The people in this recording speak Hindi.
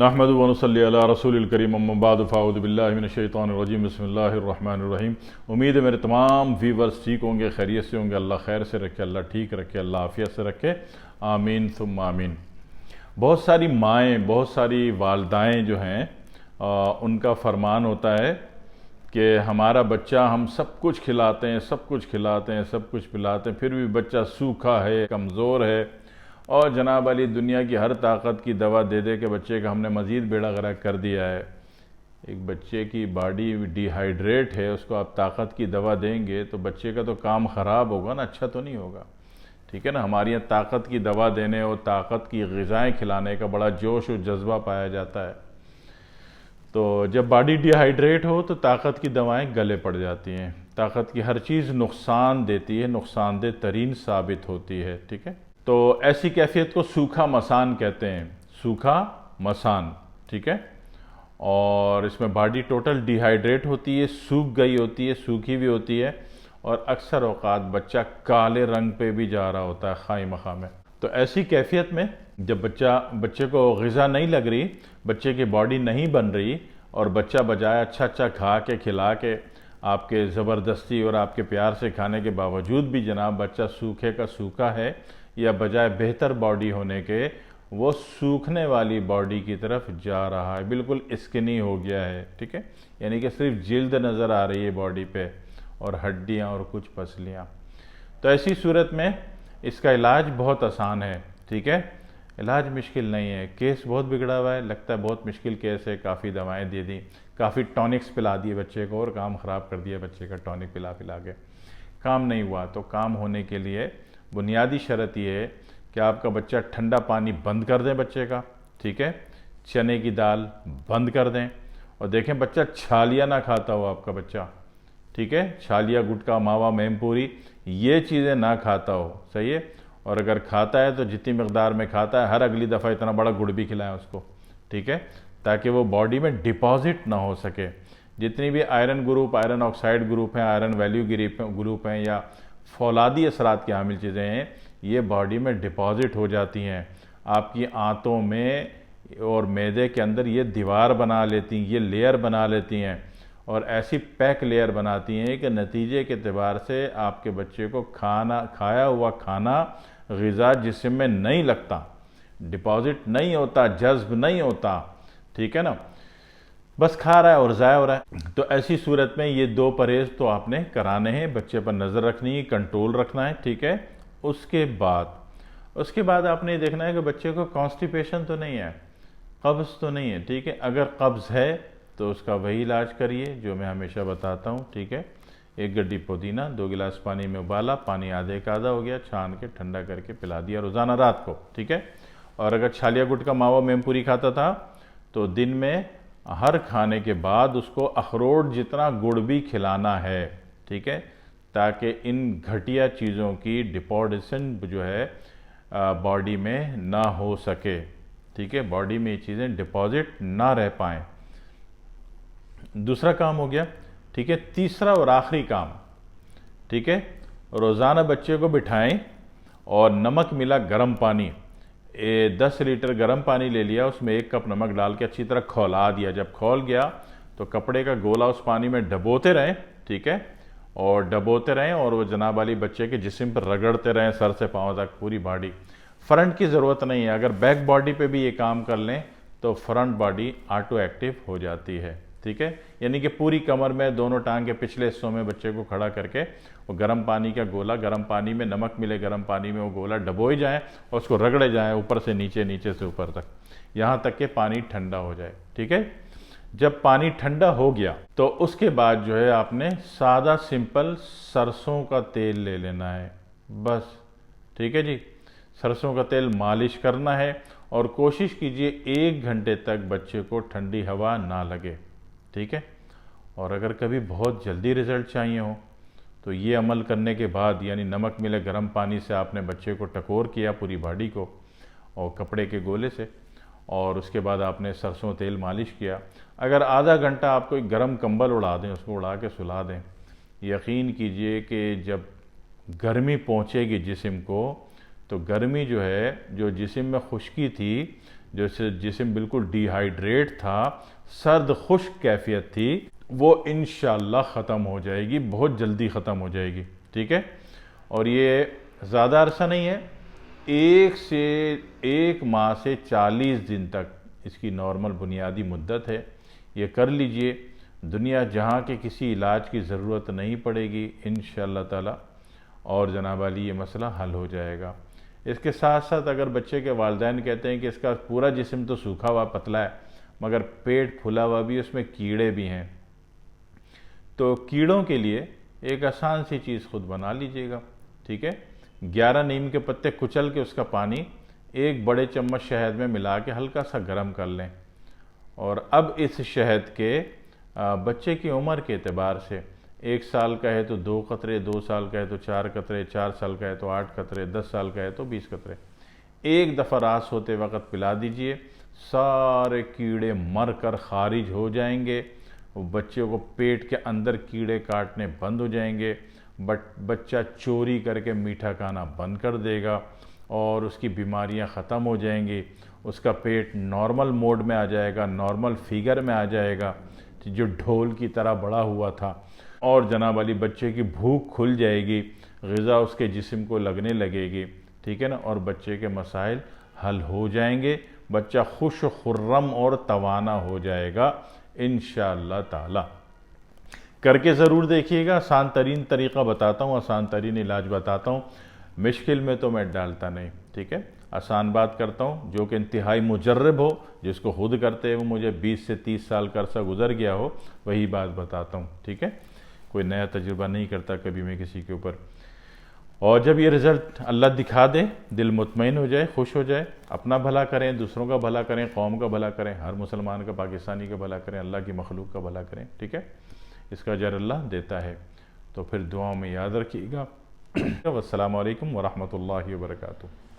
नहमदु व नसल्ली अला रसूलिल करीम अम्मा बाद फ़अऊज़ु बिल्लाहि मिनश शैतानिर रजीम बिस्मिल्लाहिर रहमानिर रहीम। उम्मीद है मेरे तमाम व्यूवर्स ठीक होंगे, खैरियत से होंगे। अल्लाह खैर से रखे, अल्लाह ठीक रखे, अल्लाह आफ़ियत से रखे, आमीन सुम्मा आमीन। बहुत सारी माएँ, बहुत सारी वालदाएँ जो हैं उनका फरमान होता है कि हमारा बच्चा, हम सब कुछ खिलाते हैं, सब कुछ खिलाते हैं, सब कुछ पिलाते हैं, फिर भी बच्चा सूखा है, कमज़ोर है और जनाब अली दुनिया की हर ताकत की दवा दे दे के बच्चे का हमने मज़ीद बेड़ा गर्क कर दिया है। एक बच्चे की बॉडी डिहाइड्रेट है, उसको आप ताकत की दवा देंगे तो बच्चे का तो काम ख़राब होगा ना, अच्छा तो नहीं होगा। ठीक है ना। हमारे यहाँ ताकत की दवा देने और ताकत की ग़िज़ाएँ खिलाने का बड़ा जोश और जज्बा पाया जाता है। तो जब बॉडी डिहाइड्रेट हो तो ताकत की दवाएं गले पड़ जाती हैं। ताकत की हर चीज़ नुकसान देती है, नुकसानदेह तरीन साबित होती है। ठीक है। तो ऐसी कैफियत को सूखा मसान कहते हैं, सूखा मसान। ठीक है। और इसमें बॉडी टोटल डिहाइड्रेट होती है, सूख गई होती है, सूखी भी होती है और अक्सर औक़ात बच्चा काले रंग पे भी जा रहा होता है खाई मखा में। तो ऐसी कैफियत में जब बच्चे को ग़िज़ा नहीं लग रही, बच्चे की बॉडी नहीं बन रही और बच्चा बजाय अच्छा खा के खिला के आपके ज़बरदस्ती और आपके प्यार से खाने के बावजूद भी जनाब बच्चा सूखे का सूखा है या बजाय बेहतर बॉडी होने के वो सूखने वाली बॉडी की तरफ जा रहा है, बिल्कुल स्किनी हो गया है। ठीक है। यानी कि सिर्फ जिल्द नज़र आ रही है बॉडी पे और हड्डियाँ और कुछ पसलियाँ। तो ऐसी सूरत में इसका इलाज बहुत आसान है। ठीक है। इलाज मुश्किल नहीं है। केस बहुत बिगड़ा हुआ है, लगता है बहुत मुश्किल केस है, काफ़ी दवाएं दे दी, काफ़ी टॉनिक्स पिला दिए बच्चे को और काम ख़राब कर दिया बच्चे का टॉनिक पिला पिला के, काम नहीं हुआ। तो काम होने के लिए बुनियादी शर्त ये है कि आपका बच्चा ठंडा पानी बंद कर दें बच्चे का। ठीक है। चने की दाल बंद कर दें और देखें बच्चा छालिया ना खाता हो आपका बच्चा। ठीक है। छालिया, गुटखा, मावा, मेमपूरी ये चीज़ें ना खाता हो। सही है। और अगर खाता है तो जितनी मकदार में खाता है हर अगली दफ़ा इतना बड़ा गुड़ भी खिलाएं उसको। ठीक है। ताकि वो बॉडी में डिपॉजिट ना हो सके। जितनी भी iron group, iron oxide group हैं, आयरन वैल्यू ग्रुप हैं या फौलादी असरात की हामिल चीज़ें हैं, ये बॉडी में डिपॉजिट हो जाती हैं, आपकी आंतों में और मैदे के अंदर ये दीवार बना लेती हैं, ये लेयर बना लेती हैं और ऐसी पैक लेयर बनाती हैं कि नतीजे के एतबार से आपके बच्चे को खाया हुआ खाना ग़िज़ा जिस्म में नहीं लगता, डिपॉजिट नहीं होता, जज्ब नहीं होता। ठीक है ना। बस खा रहा है और ज़ाया हो रहा है। तो ऐसी सूरत में ये दो परहेज़ तो आपने कराने हैं, बच्चे पर नज़र रखनी है, कंट्रोल रखना है। ठीक है। उसके बाद आपने देखना है कि बच्चे को कॉन्स्टिपेशन तो नहीं है, कब्ज़ तो नहीं है। ठीक है। अगर कब्ज़ है तो उसका वही इलाज करिए जो मैं हमेशा बताता हूँ। ठीक है। 1 गड्डी पुदीना 2 गिलास पानी में उबाला, पानी आधे का आधा हो गया, छान के ठंडा करके पिला दिया रोज़ाना रात को। ठीक है। और अगर छालिया गुटखा, मावा, मेमपूरी खाता था तो दिन में हर खाने के बाद उसको अखरोट जितना गुड़ भी खिलाना है। ठीक है। ताकि इन घटिया चीज़ों की डिपोजिशन जो है बॉडी में ना हो सके। ठीक है। बॉडी में ये चीज़ें डिपॉजिट ना रह पाएँ। दूसरा काम हो गया। ठीक है। तीसरा और आखिरी काम, ठीक है, रोज़ाना बच्चे को बिठाएं और नमक मिला गर्म पानी, 10 लीटर गर्म पानी ले लिया, उसमें 1 कप नमक डाल के अच्छी तरह खौला दिया। जब खौल गया तो कपड़े का गोला उस पानी में डबोते रहें। ठीक है। और डबोते रहें और वो जनाब वाली बच्चे के जिस्म पर रगड़ते रहें, सर से पाँव तक पूरी बॉडी। फ्रंट की ज़रूरत नहीं है, अगर बैक बॉडी पे भी ये काम कर लें तो फ्रंट बॉडी ऑटो एक्टिव हो जाती है। ठीक है। यानी कि पूरी कमर में, दोनों टांग के पिछले हिस्सों में बच्चे को खड़ा करके वो गर्म पानी का गोला, गर्म पानी में नमक मिले गर्म पानी में वो गोला डबोए जाए और उसको रगड़े जाए ऊपर से नीचे, नीचे से ऊपर तक, यहाँ तक कि पानी ठंडा हो जाए। ठीक है। जब पानी ठंडा हो गया तो उसके बाद जो है आपने सादा सिंपल सरसों का तेल ले लेना है बस। ठीक है जी। सरसों का तेल मालिश करना है और कोशिश कीजिए 1 घंटे तक बच्चे को ठंडी हवा ना लगे। ठीक है। और अगर कभी बहुत जल्दी रिज़ल्ट चाहिए हो तो ये अमल करने के बाद, यानी नमक मिले गर्म पानी से आपने बच्चे को टकोर किया पूरी बॉडी को और कपड़े के गोले से, और उसके बाद आपने सरसों तेल मालिश किया। अगर आधा घंटा आप कोई गर्म कंबल उड़ा दें, उसको उड़ा के सुला दें, यकीन कीजिए कि जब गर्मी पहुँचेगी जिस्म को तो गर्मी जो है, जो जिस्म में खुश्की थी, जैसे जिस्म बिल्कुल डिहाइड्रेट था, सर्द खुश्क कैफियत थी, वो इंशाअल्लाह ख़त्म हो जाएगी, बहुत जल्दी ख़त्म हो जाएगी। ठीक है, और ये ज़्यादा अरसा नहीं है, 1 माह से 40 दिन तक इसकी नॉर्मल बुनियादी मुद्दत है। ये कर लीजिए, दुनिया जहाँ के किसी इलाज की ज़रूरत नहीं पड़ेगी इंशाअल्लाह ताला, और जनाब वाली ये मसला हल हो जाएगा। इसके साथ साथ अगर बच्चे के वालिदैन कहते हैं कि इसका पूरा जिस्म तो सूखा हुआ पतला है मगर पेट फुला हुआ भी, उसमें कीड़े भी हैं, तो कीड़ों के लिए एक आसान सी चीज़ खुद बना लीजिएगा। ठीक है, 11 नीम के पत्ते कुचल के उसका पानी 1 बड़े चम्मच शहद में मिला के हल्का सा गर्म कर लें, और अब इस शहद के बच्चे की उम्र के एतबार से 1 साल का है तो 2 कतरे, 2 साल का है तो 4 कतरे, 4 साल का है तो 8 कतरे, 10 साल का है तो 20 कतरे, एक दफ़ा रास होते वक्त पिला दीजिए। सारे कीड़े मर कर खारिज हो जाएंगे, बच्चे को पेट के अंदर कीड़े काटने बंद हो जाएंगे, बच्चा चोरी करके मीठा खाना बंद कर देगा और उसकी बीमारियां ख़त्म हो जाएंगी, उसका पेट नॉर्मल मोड में आ जाएगा, नॉर्मल फिगर में आ जाएगा जो ढोल की तरह बड़ा हुआ था, और जनाब वाली बच्चे की भूख खुल जाएगी, ग़िज़ा उसके जिस्म को लगने लगेगी। ठीक है ना, और बच्चे के मसाइल हल हो जाएंगे, बच्चा खुश खुर्रम और तवाना हो जाएगा इंशाअल्लाह ताला। करके ज़रूर देखिएगा। आसान तरीन तरीक़ा बताता हूँ, आसान तरीन इलाज बताता हूँ, मुश्किल में तो मैं डालता नहीं। ठीक है, आसान बात करता हूँ, जो कि इंतहाई मुजर्रब हो, जिसको खुद करते हुए मुझे 20 से 30 साल का अरसा गुजर गया हो, वही बात बताता हूँ। ठीक है, कोई नया तजुर्बा नहीं करता कभी मैं किसी के ऊपर। और जब ये रिज़ल्ट अल्लाह दिखा दे, दिल मुतमईन हो जाए, खुश हो जाए, अपना भला करें, दूसरों का भला करें, कौम का भला करें, हर मुसलमान का, पाकिस्तानी का भला करें, अल्लाह की मखलूक का भला करें। ठीक है, इसका अजर अल्लाह देता है, तो फिर दुआओं में याद रखिएगा। वस्सलामु अलैकुम वरहमतुल्लाहि वबरकातुहू।